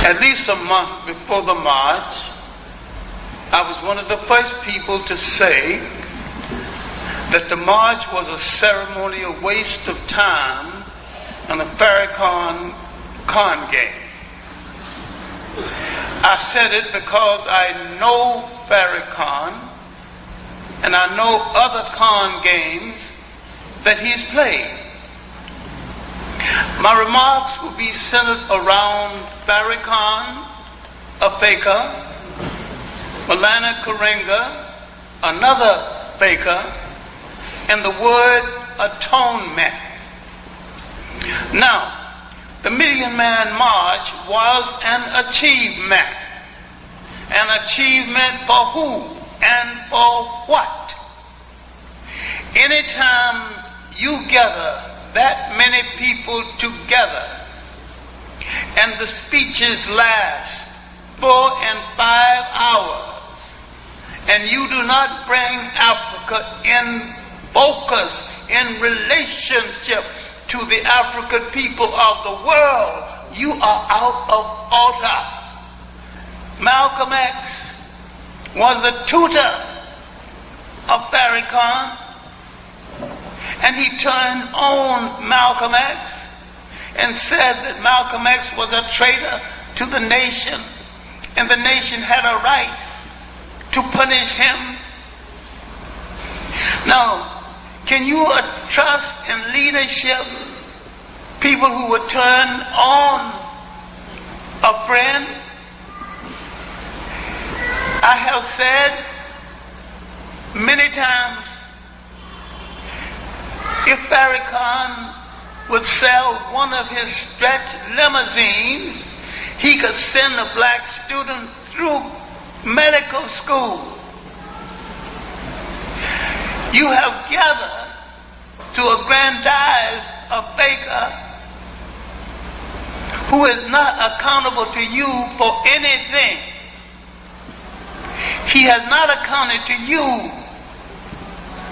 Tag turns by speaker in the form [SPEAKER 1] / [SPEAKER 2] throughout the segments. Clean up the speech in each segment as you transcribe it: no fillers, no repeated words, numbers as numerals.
[SPEAKER 1] At least a month before the march, I was one of the first people to say that the march was a ceremony, a waste of time, and a Farrakhan con game. I said it because I know Farrakhan, and I know other con games that he's played. My remarks will be centered around Farrakhan, a faker, Maulana Karenga, another faker, and the word atonement. Now, the Million Man March was an achievement. An achievement for who and for what? Anytime you gather that many people together and the speeches last 4 and 5 hours and you do not bring Africa in focus, in relationship to the African people of the world, you are out of order. Malcolm X was the tutor of Farrakhan, and he turned on Malcolm X and said that Malcolm X was a traitor to the nation, and the nation had a right to punish him. Now, can you trust in leadership people who would turn on a friend? I have said many times, if Farrakhan would sell one of his stretch limousines, he could send a black student through medical school. You have gathered to aggrandize a faker who is not accountable to you for anything. He has not accounted to you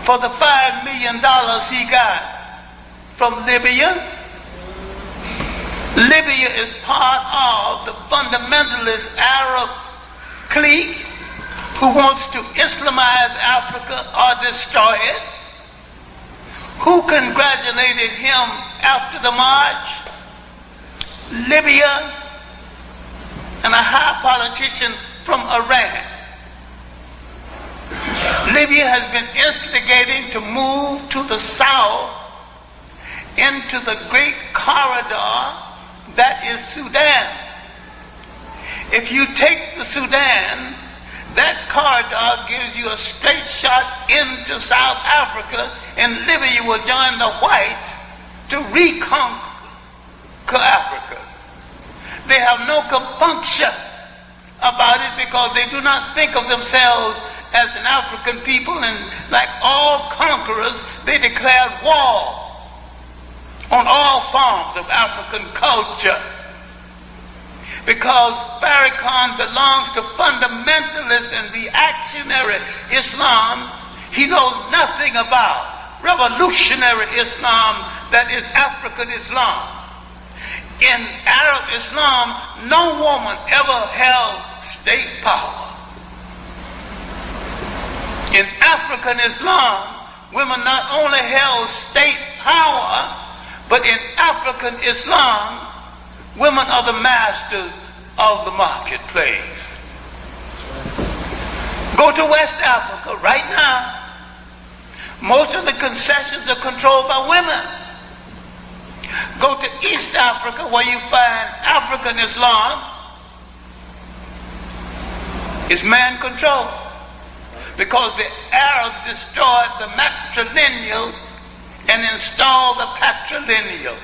[SPEAKER 1] for the $5 million he got from Libya. Libya is part of the fundamentalist Arab clique who wants to Islamize Africa or destroy it. Who congratulated him after the march? Libya and a high politician from Iran. Libya has been instigating to move to the south into the great corridor that is Sudan. If you take the Sudan, that corridor gives you a straight shot into South Africa, and Libya will join the whites to reconquer Africa. They have no compunction about it because they do not think of themselves as an African people, and like all conquerors, they declared war on all forms of African culture. Because Farrakhan belongs to fundamentalist and reactionary Islam, he knows nothing about revolutionary Islam, that is African Islam. In Arab Islam, no woman ever held state power. In African Islam, women not only held state power, but in African Islam, women are the masters of the marketplace. Go to West Africa right now. Most of the concessions are controlled by women. Go to East Africa where you find African Islam. It's man controlled. Because the Arabs destroyed the matrilineal and installed the patrilineal.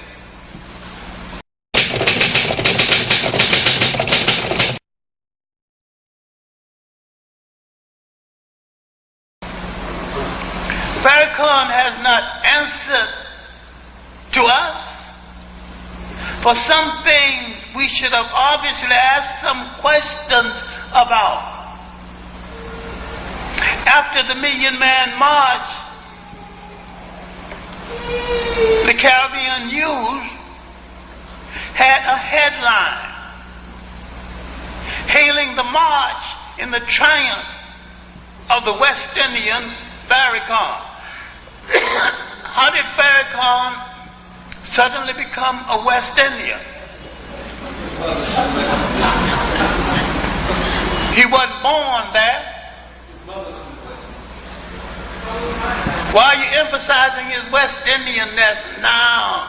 [SPEAKER 1] Farrakhan has not answered to us. For some things we should have obviously asked some questions about. After the Million Man March, the Caribbean News had a headline hailing the march in the triumph of the West Indian Farrakhan. How did Farrakhan suddenly become a West Indian? He wasn't born there. Why are you emphasizing his West Indianness now?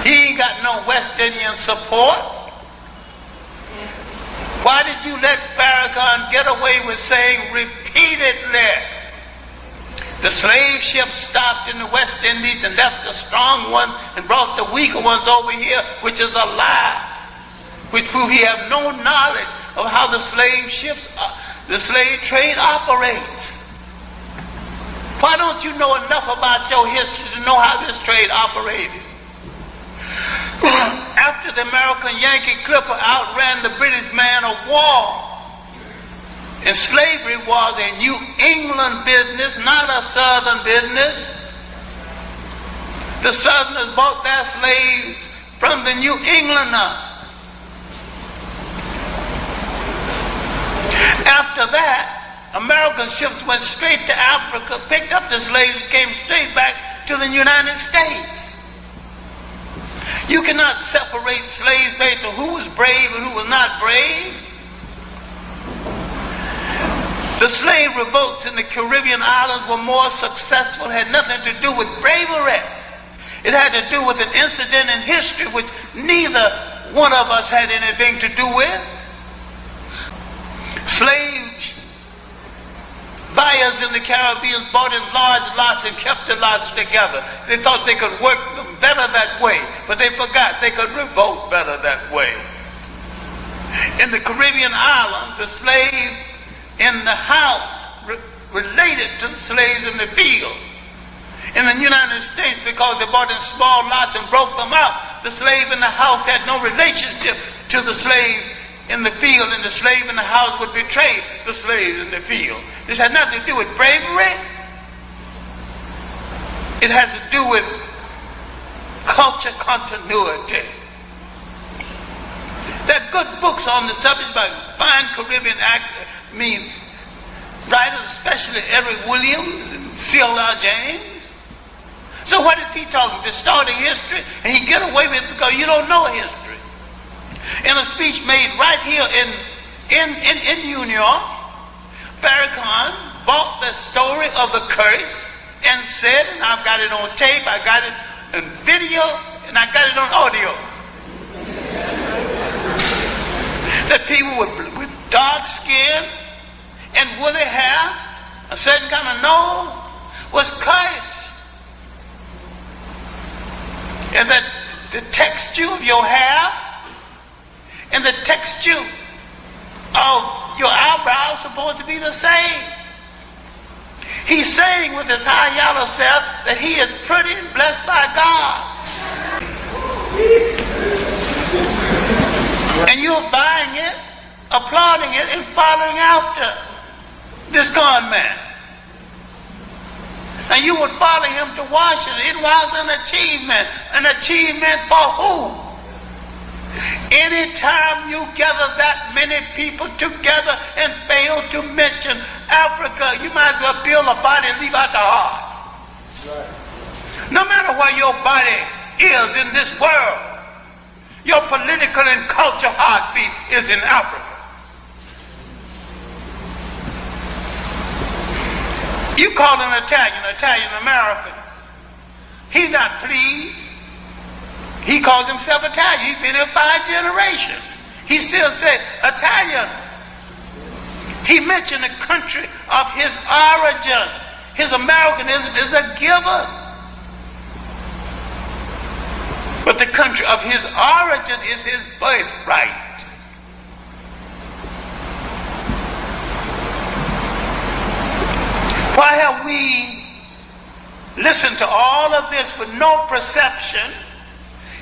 [SPEAKER 1] He ain't got no West Indian support. Why did you let Farrakhan get away with saying repeatedly, the slave ships stopped in the West Indies and left the strong ones and brought the weaker ones over here, which is a lie, which proves he have no knowledge of how the slave trade operates. Why don't you know enough about your history to know how this trade operated? After the American Yankee Clipper outran the British man of war, and slavery was a New England business, not a Southern business. The Southerners bought their slaves from the New Englanders. After that, American ships went straight to Africa, picked up the slaves, and came straight back to the United States. You cannot separate slaves based on who was brave and who was not brave. The slave revolts in the Caribbean islands were more successful, had nothing to do with bravery. It had to do with an incident in history which neither one of us had anything to do with. Slaves buyers in the Caribbean bought in large lots and kept the lots together. They thought they could work them better that way, but they forgot they could revolt better that way. In the Caribbean islands, the slave in the house related to the slaves in the field. In the United States, because they bought in small lots and broke them up, the slave in the house had no relationship to the slave in the field, and the slave in the house would betray the slave in the field. This had nothing to do with bravery. It has to do with culture continuity. There are good books on the subject by fine Caribbean writers, especially Edward Williams and C.L.R. James. So what is he talking? Distorting history, and he get away with it because you don't know history. In a speech made right here in New York, Farrakhan bought the story of the curse and said, and I've got it on tape, I got it in video, and I got it on audio, that people with dark skin and woolly hair, a certain kind of nose, was cursed. And that the texture of your hair and the texture of your eyebrows supposed to be the same. He's saying with his high yellow self that he is pretty and blessed by God. And you're buying it, applauding it, and following after this con man. And you would follow him to Washington. It was an achievement. An achievement for who? Anytime you gather that many people together and fail to mention Africa, you might as well build a body and leave out the heart. Right. No matter where your body is in this world, your political and cultural heartbeat is in Africa. You call an Italian American. He's not pleased. He calls himself Italian. He's been here 5 generations. He still says Italian. He mentioned the country of his origin. His Americanism is a given. But the country of his origin is his birthright. Why have we listened to all of this with no perception?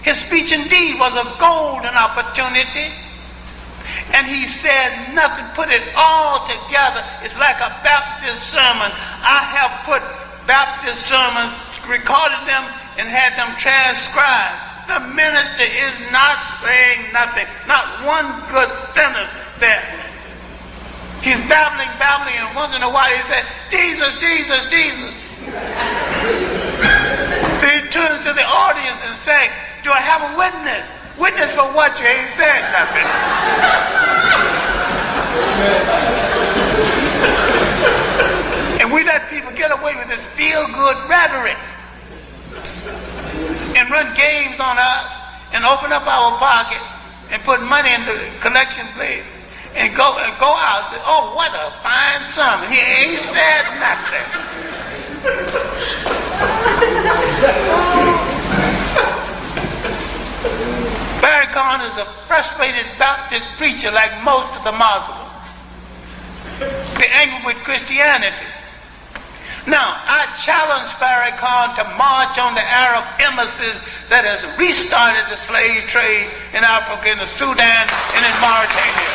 [SPEAKER 1] His speech indeed was a golden opportunity, and he said nothing, put it all together. It's like a Baptist sermon. I have put Baptist sermons, recorded them, and had them transcribed. The minister minister is not saying nothing. Not one good sentence said. He's babbling, and once in a while he said, Jesus, Jesus, Jesus. So he turns to the audience and says, do I have a witness? Witness for what? You ain't said nothing. And we let people get away with this feel-good rhetoric and run games on us and open up our pocket and put money in the collection plate and go out and say, oh, what a fine sermon. He ain't said nothing. Farrakhan is a frustrated Baptist preacher like most of the Muslims. They're angry with Christianity. Now, I challenge Farrakhan to march on the Arab embassies that has restarted the slave trade in Africa, in the Sudan, and in Mauritania.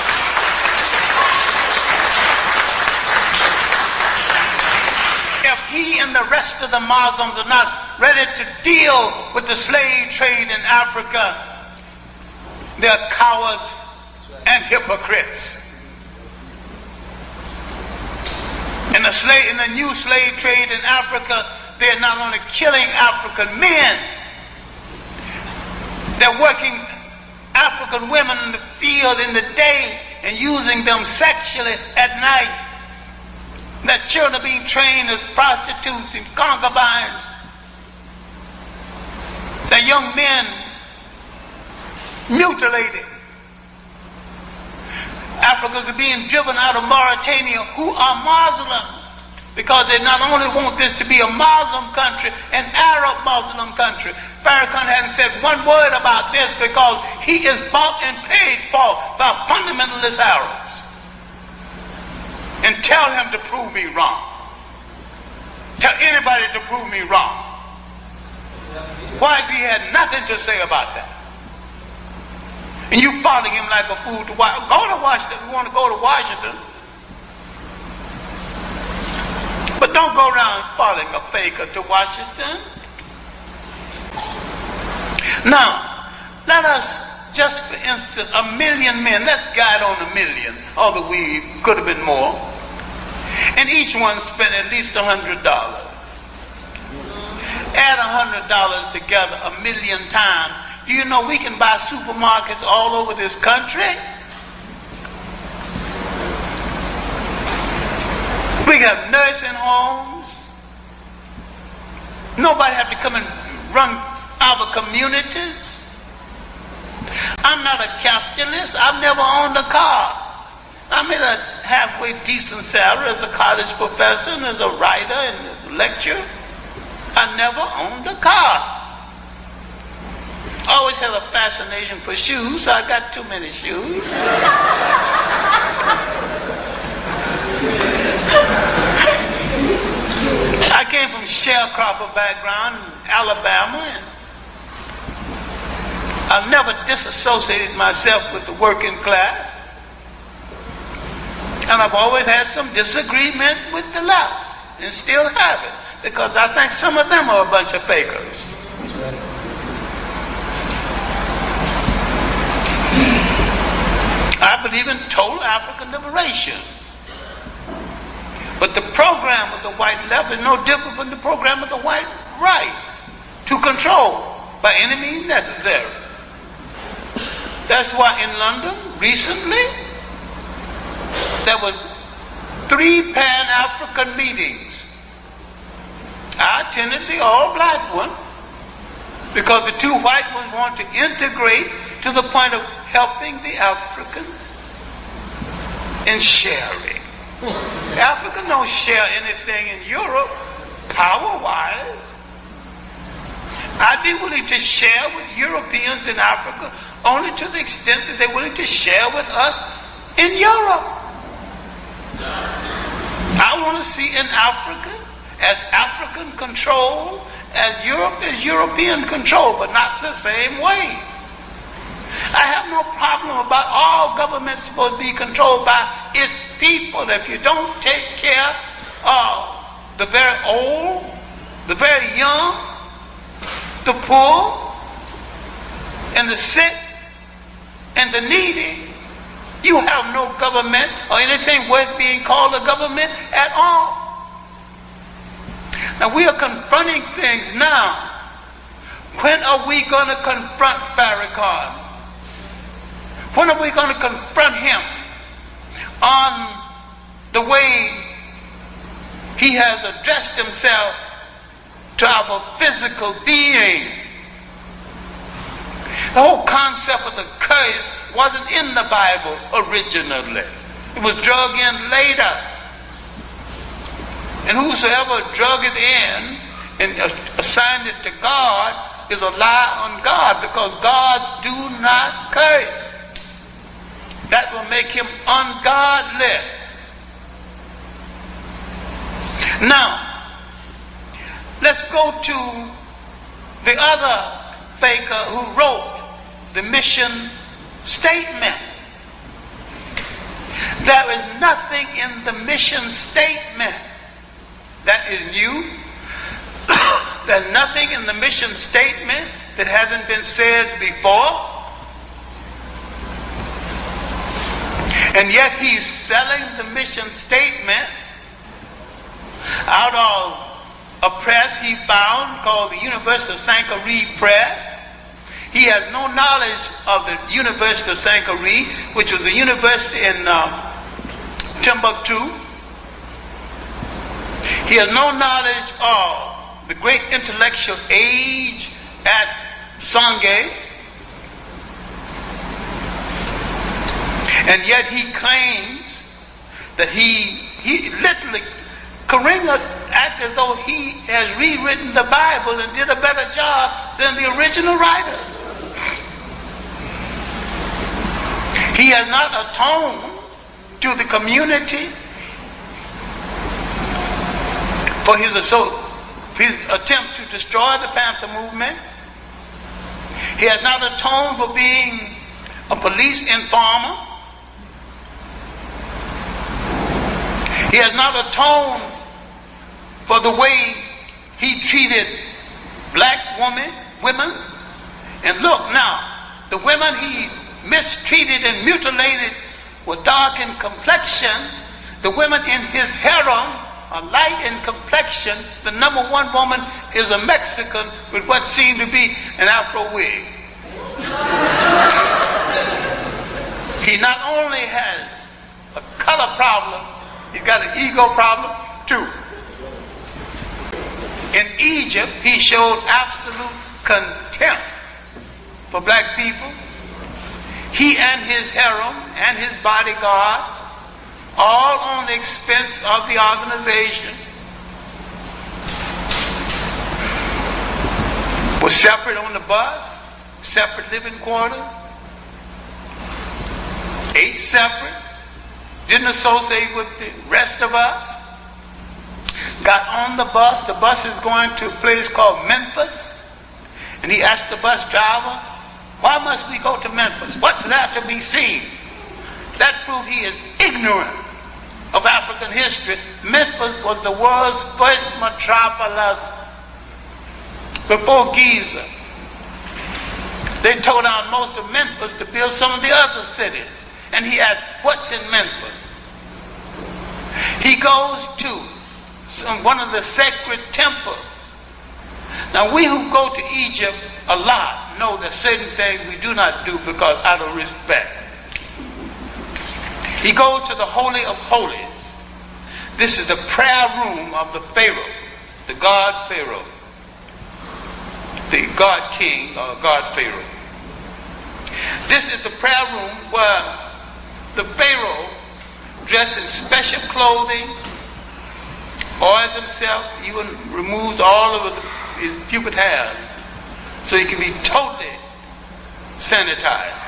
[SPEAKER 1] If he and the rest of the Muslims are not ready to deal with the slave trade in Africa, they're cowards and hypocrites. In the new slave trade in Africa, they're not only killing African men, they're working African women in the field in the day and using them sexually at night. Their children are being trained as prostitutes and concubines. Their young men mutilated. Africans are being driven out of Mauritania who are Muslims because they not only want this to be a Muslim country, an Arab Muslim country. Farrakhan hasn't said one word about this because he is bought and paid for by fundamentalist Arabs. And tell him to prove me wrong. Tell anybody to prove me wrong. Why has he had nothing to say about that? And you following him like a fool to Washington. Go to Washington. We want to go to Washington. But don't go around following a faker to Washington. Now, let us, just for instance, 1 million men, let's guide on 1 million, although we could have been more. And each one spent at least $100. Add $100 together 1 million times. Do you know we can buy supermarkets all over this country? We got nursing homes. Nobody have to come and run our communities. I'm not a capitalist. I've never owned a car. I made a halfway decent salary as a college professor and as a writer and a lecturer. I never owned a car. I always had a fascination for shoes, so I got too many shoes. I came from sharecropper background in Alabama, and I've never disassociated myself with the working class. And I've always had some disagreement with the left, and still have it, because I think some of them are a bunch of fakers.
[SPEAKER 2] That's right.
[SPEAKER 1] I believe in total African liberation. But the program of the white left is no different from the program of the white right, to control by any means necessary. That's why in London recently there was 3 Pan-African meetings. I attended the all-black one because the 2 white ones want to integrate to the point of helping the African in sharing. Africa don't share anything in Europe, power-wise. I'd be willing to share with Europeans in Africa only to the extent that they're willing to share with us in Europe. I want to see in Africa as African control as Europe is European control, but not the same way. I have no problem about all governments supposed to be controlled by its people. If you don't take care of the very old, the very young, the poor, and the sick and the needy, you have no government or anything worth being called a government at all. Now we are confronting things now. When are we going to confront Farrakhan? When are we going to confront him on the way he has addressed himself to our physical being? The whole concept of the curse wasn't in the Bible originally. It was drug in later. And whosoever drug it in and assigned it to God is a lie on God, because gods do not curse. That will make him ungodly. Now, let's go to the other faker who wrote the mission statement. There is nothing in the mission statement that is new. There's nothing in the mission statement that hasn't been said before. And yet he's selling the mission statement out of a press he found called the University of Sangaree Press. He has no knowledge of the University of Sangaree, which was a university in Timbuktu. He has no knowledge of the great intellectual age at Sangay. And yet he claims that he literally, Karenga acts as though he has rewritten the Bible and did a better job than the original writers. He has not atoned to the community for his attempt to destroy the Panther movement. He has not atoned for being a police informer. He has not atoned for the way he treated black women. And look now, the women he mistreated and mutilated were dark in complexion. The women in his harem are light in complexion. The number one woman is a Mexican with what seemed to be an Afro wig. He not only has a color problem, he's got an ego problem too. In Egypt, he showed absolute contempt for black people. He and his harem and his bodyguard, all on the expense of the organization, was separate on the bus, separate living quarters, ate separate, didn't associate with the rest of us. Got on the bus is going to a place called Memphis, and he asked the bus driver, why must we go to Memphis? What's there to be seen? That proved he is ignorant of African history. Memphis was the world's first metropolis before Giza. They tore down most of Memphis to build some of the other cities. And he asked, what's in Memphis? He goes to one of the sacred temples. Now we who go to Egypt a lot know that certain things we do not do because out of respect. He goes to the Holy of Holies. This is the prayer room of the Pharaoh, the God Pharaoh, the God King or God Pharaoh. This is the prayer room where the Pharaoh, dressed in special clothing, oils himself, even removes all of his pubic hairs so he can be totally sanitized,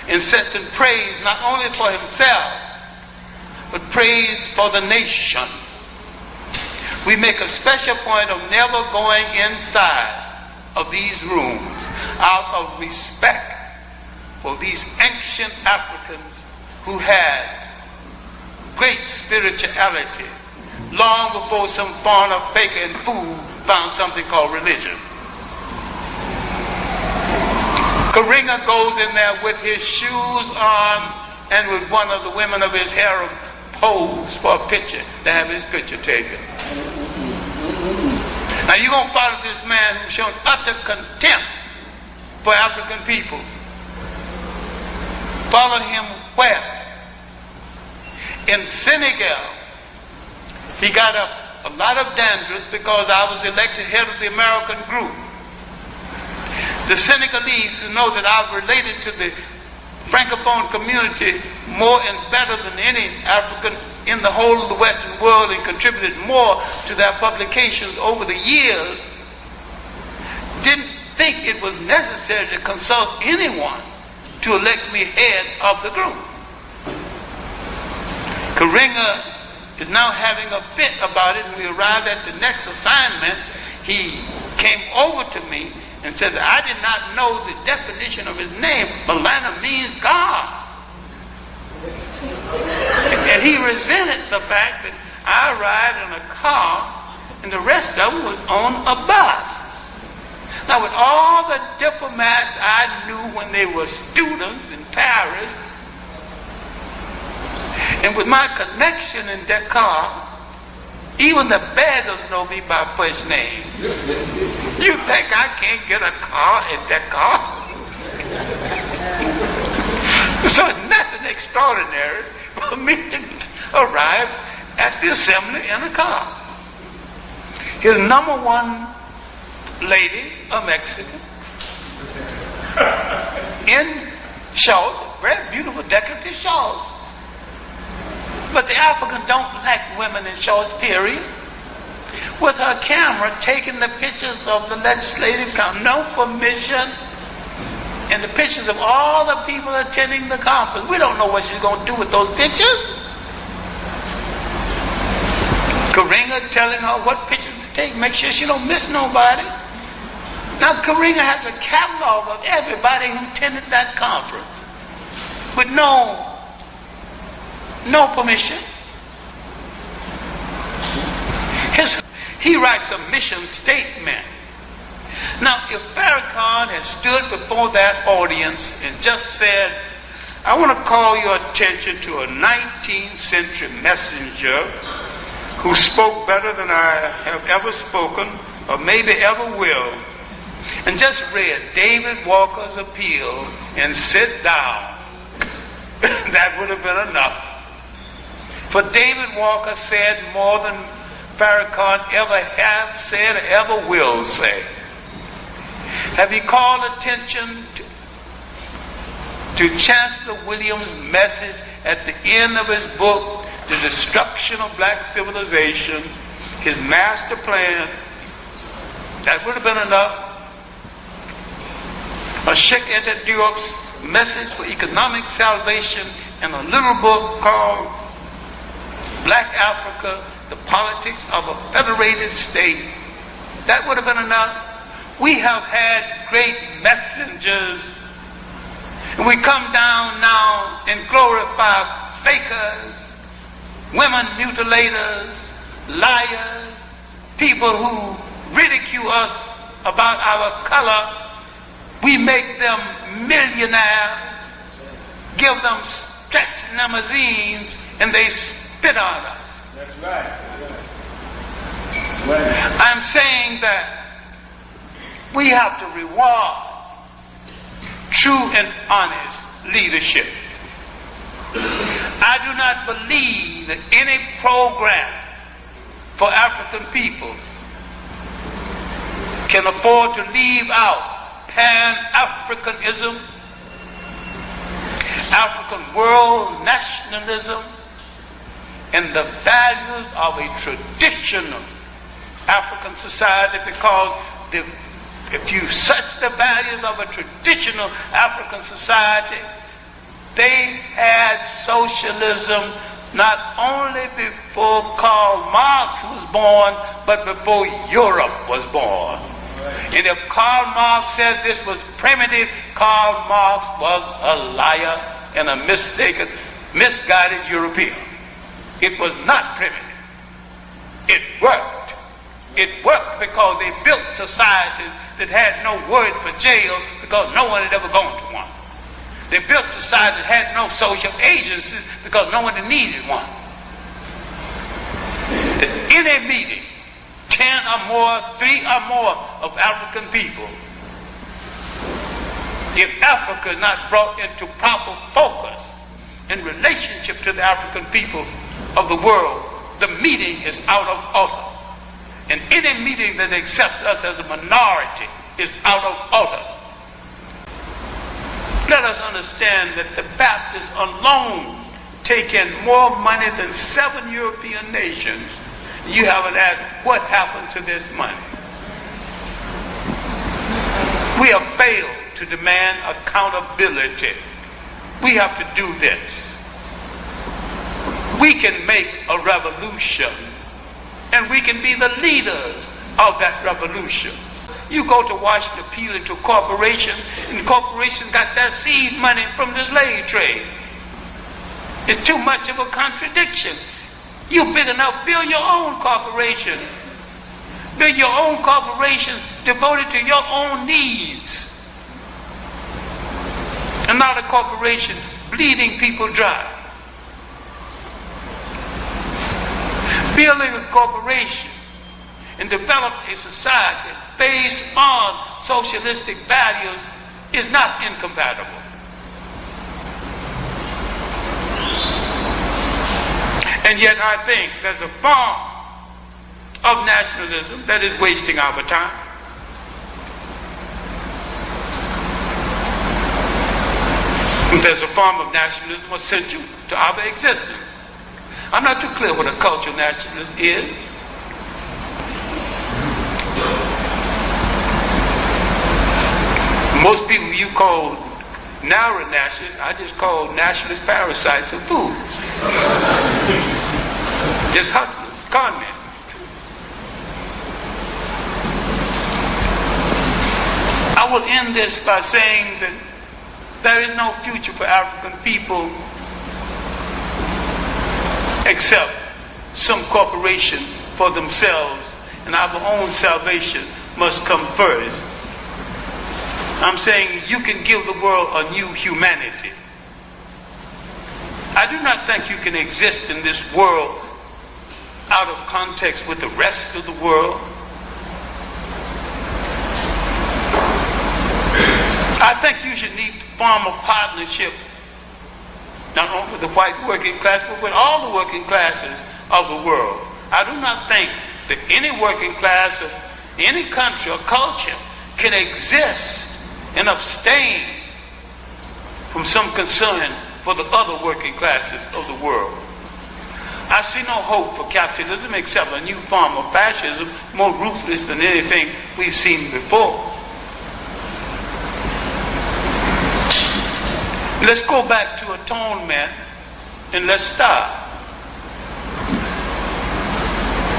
[SPEAKER 1] and sets and prays not only for himself but prays for the nation. We make a special point of never going inside of these rooms out of respect for these ancient Africans who had great spirituality long before some foreigner faker and fool found something called religion. Karenga goes in there with his shoes on and with one of the women of his harem pose for a picture, to have his picture taken. Now you're going to follow this man who's shown utter contempt for African people. Follow him where? In Senegal, he got a lot of dandruff because I was elected head of the American group. The Senegalese, who know that I've related to the Francophone community more and better than any African in the whole of the Western world, and contributed more to their publications over the years, didn't think it was necessary to consult anyone to elect me head of the group. Karenga is now having a fit about it, and we arrived at the next assignment. He came over to me and said, I did not know the definition of his name. Maulana means God. And he resented the fact that I arrived in a car and the rest of them was on a bus. Now, with all the diplomats I knew when they were students in Paris, and with my connection in Dakar, even the beggars know me by first name. You think I can't get a car in Dakar? So it's nothing extraordinary for me to arrive at the assembly in a car. His number one lady, a Mexican, in shawls, very beautiful decorative shawls. But the Africans don't like women in shorts, period. With her camera taking the pictures of the legislative council, no permission, and the pictures of all the people attending the conference. We don't know what she's going to do with those pictures. Karenga telling her what pictures to take, make sure she don't miss nobody. Now Karenga has a catalog of everybody who attended that conference with no permission. He writes a mission statement. Now, if Farrakhan had stood before that audience and just said, I want to call your attention to a 19th century messenger who spoke better than I have ever spoken or maybe ever will, and just read David Walker's appeal and sit down, that would have been enough. For David Walker said more than Farrakhan ever have said or ever will say. Have you called attention to Chancellor Williams' message at the end of his book, The Destruction of Black Civilization, his master plan? That would have been enough. Or Sheikh Anta Diop's message for economic salvation in a little book called Black Africa, the Politics of a Federated State. That would have been enough. We have had great messengers, and we come down now and glorify fakers, women mutilators, liars, people who ridicule us about our color. We make them millionaires, give them stretch limousines, and they spit on us.
[SPEAKER 2] That's right.
[SPEAKER 1] I'm saying that we have to reward true and honest leadership. I do not believe that any program for African people can afford to leave out Pan-Africanism, African world nationalism, and the values of a traditional African society, because if you search the values of a traditional African society, they had socialism not only before Karl Marx was born, but before Europe was born. And if Karl Marx said this was primitive, Karl Marx was a liar and a mistaken, misguided European. It was not primitive. It worked. It worked because they built societies that had no word for jail because no one had ever gone to one. They built societies that had no social agencies because no one had needed one. In a meeting, 10 or more, 3 or more of African people, if Africa is not brought into proper focus in relationship to the African people of the world, the meeting is out of order. And any meeting that accepts us as a minority is out of order. Let us understand that the Baptists alone take in more money than 7 European nations. You haven't asked what happened to this money. We have failed to demand accountability. We have to do this. We can make a revolution, and we can be the leaders of that revolution. You go to Washington appealing to corporations, and the corporations got their seed money from the slave trade. It's too much of a contradiction. You're big enough, build your own corporation. Build your own corporation devoted to your own needs. And not a corporation bleeding people dry. Building a corporation and develop a society based on socialistic values is not incompatible. And yet I think there's a form of nationalism that is wasting our time. There's a form of nationalism essential to our existence. I'm not too clear what a cultural nationalist is. Most people you call narrow nationalists, I just call nationalist parasites and fools. Just hustlers, con men. I will end this by saying that there is no future for African people except some corporation for themselves, and our own salvation must come first. I'm saying you can give the world a new humanity. I do not think you can exist in this world out of context with the rest of the world. I think you should need to form a partnership, not only with the white working class, but with all the working classes of the world. I do not think that any working class of any country or culture can exist and abstain from some concern for the other working classes of the world. I see no hope for capitalism except a new form of fascism, more ruthless than anything we've seen before. Let's go back to atonement and let's start.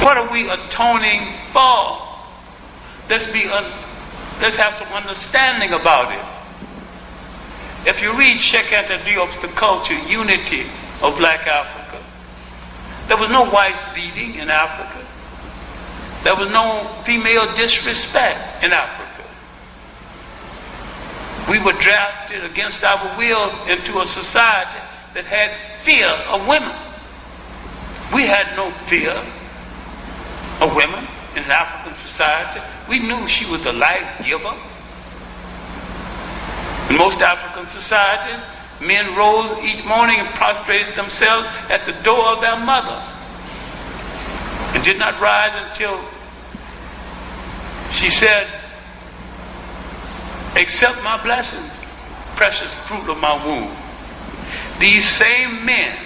[SPEAKER 1] What are we atoning for? Let's have some understanding about it. If you read Cheikh Anta Diop's The Culture, Unity of Black Africa, there was no white beating in Africa. There was no female disrespect in Africa. We were drafted against our will into a society that had fear of women. We had no fear of women in an African society. We knew she was the life giver. In most African societies, men rose each morning and prostrated themselves at the door of their mother and did not rise until she said, "Accept my blessings, precious fruit of my womb." These same men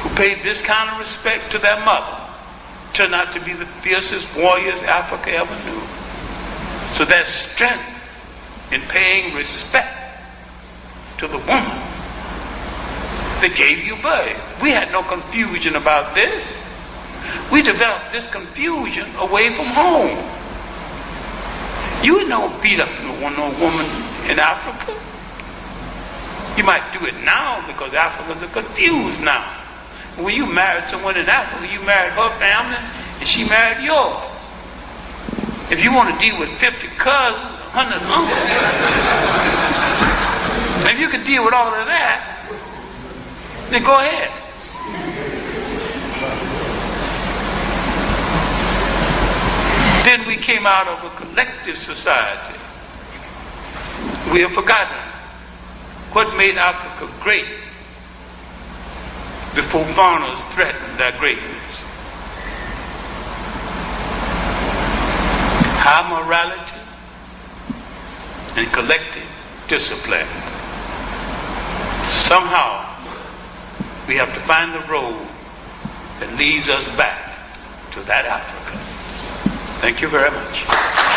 [SPEAKER 1] who paid this kind of respect to their mother turned out to be the fiercest warriors Africa ever knew. So there's strength in paying respect to the woman that gave you birth. We had no confusion about this. We developed this confusion away from home. You don't beat up no woman in Africa. You might do it now because Africans are confused now. When you married someone in Africa, you married her family and she married yours. If you want to deal with 50 cousins, 100 uncles, if you can deal with all of that, then go ahead. Then we came out of a collective society. We have forgotten what made Africa great before foreigners threatened their greatness. High morality and collective discipline. Somehow we have to find the road that leads us back to that Africa. Thank you very much.